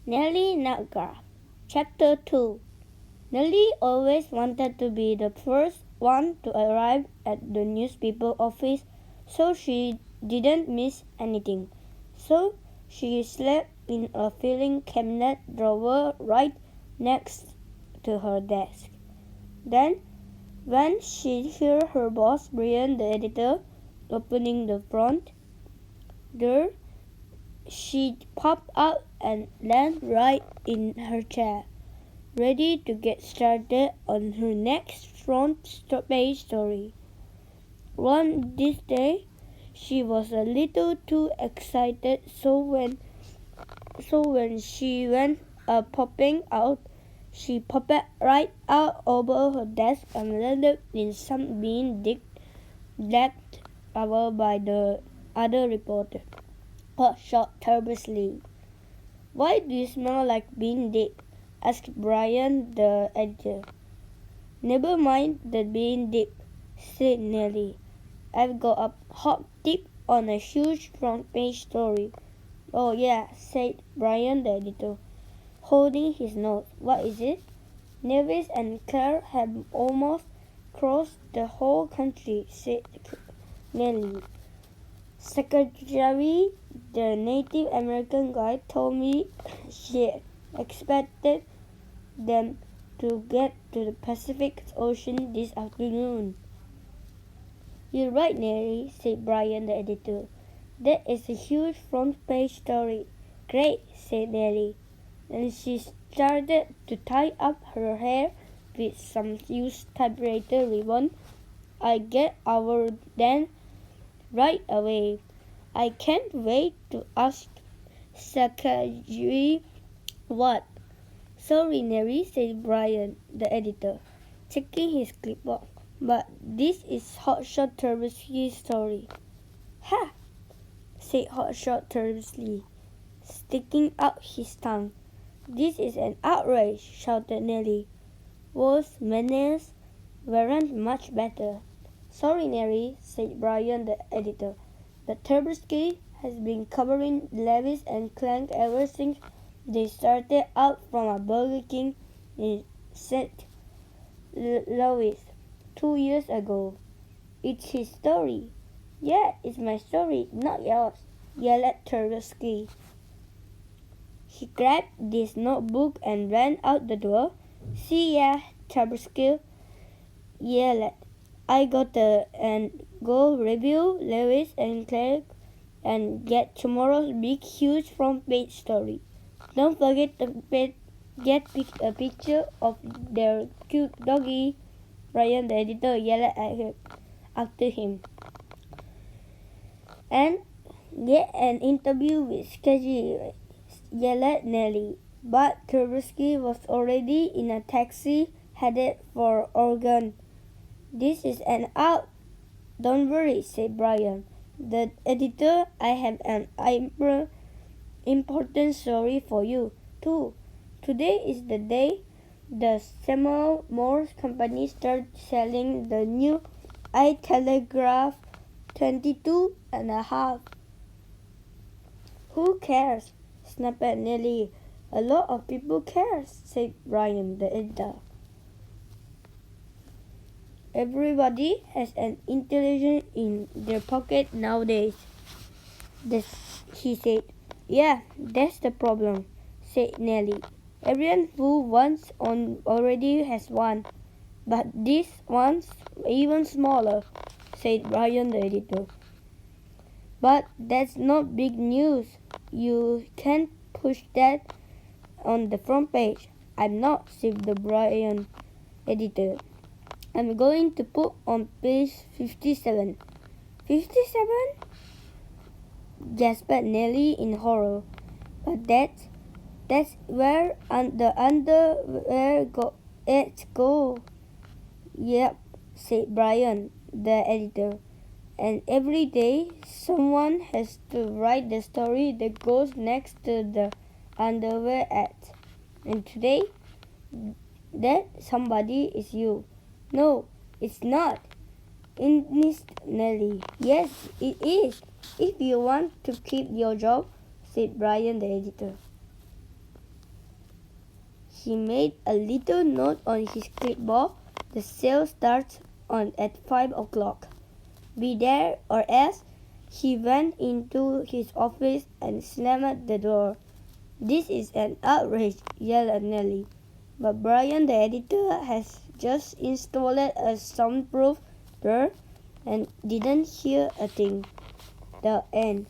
Nellie nutgraf. Chapter 2. Nellie always wanted to be the first one to arrive at the newspaper office so she didn't miss anything. So she slept in a filing cabinet drawer right next to her desk. Then, when she heard her boss, Brian the editor, opening the front door, she popped out and landed right in her chair, ready to get started on her next front page story. On this day, she was a little too excited, so when she went popping out, she popped right out over her desk and landed in some bean left over by the other reporter. Shot nervously. "Why do you smell like bean dip?" asked Brian the editor. "Never mind the bean dip," said Nellie. "I've got a hot tip on a huge front page story." "Oh yeah," said Brian the editor, holding his nose. "What is it?" "Nevis and Claire have almost crossed the whole country," said Nellie. "Secretary, the Native American guy, told me she expected them to get to the Pacific Ocean this afternoon." "You're right, Nellie," said Brian the editor. "That is a huge front page story." "Great," said Nellie. And she started to tie up her hair with some used typewriter ribbon. "I get over then right away. I can't wait to ask Secretary what." "Sorry, Nellie," said Brian, the editor, checking his clipboard, "but this is Hotshot Turboski's story." "Ha!" said Hotshot nervously, sticking out his tongue. "This is an outrage," shouted Nellie. "Wolf's manners weren't much better." "Sorry, Nellie," said Brian the editor. "The Turboski has been covering Lewis and Clark ever since they started out from a Burger King in St. Louis 2 years ago." "It's his story." "Yeah, it's my story, not yours," yelled Turboski. He grabbed this notebook and ran out the door. "See ya," Turboski yelled. "I gotta and go review Lewis and Clark and get tomorrow's big, huge front page story. Don't forget to get a picture of their cute doggy," Brian the editor yelled after him. "And get an interview with Sketchy," yelled Nellie. But Turboski was already in a taxi headed for Oregon. "This is an out." "Don't worry," said Brian, the editor. "I have an important story for you, too. Today is the day the Samuel Morse Company starts selling the new iTelegraph 22 and a half. "Who cares?" snapped Nellie. "A lot of people care," said Brian, the editor. "Everybody has an intelligence in their pocket nowadays," he said. "Yeah, that's the problem," said Nellie. "Everyone who wants one already has one. But this one's even smaller," said Brian the editor. "But that's not big news. You can't push that on the front page." "I'm not," said the Brian editor. "I'm going to put on page 57. 57? gasped Nellie in horror. "But that's where the underwear go." "Yep," said Brian, the editor. "And every day someone has to write the story that goes next to the underwear ad. And today, that somebody is you." "No, it's not," insisted Nellie. "Yes, it is. If you want to keep your job," said Brian the editor. He made a little note on his clipboard. The sale starts on at 5 o'clock. Be there or else. He went into his office and slammed the door. This is an outrage, yelled Nellie. But Brian, the editor, has just installed a soundproof door and didn't hear a thing. The end.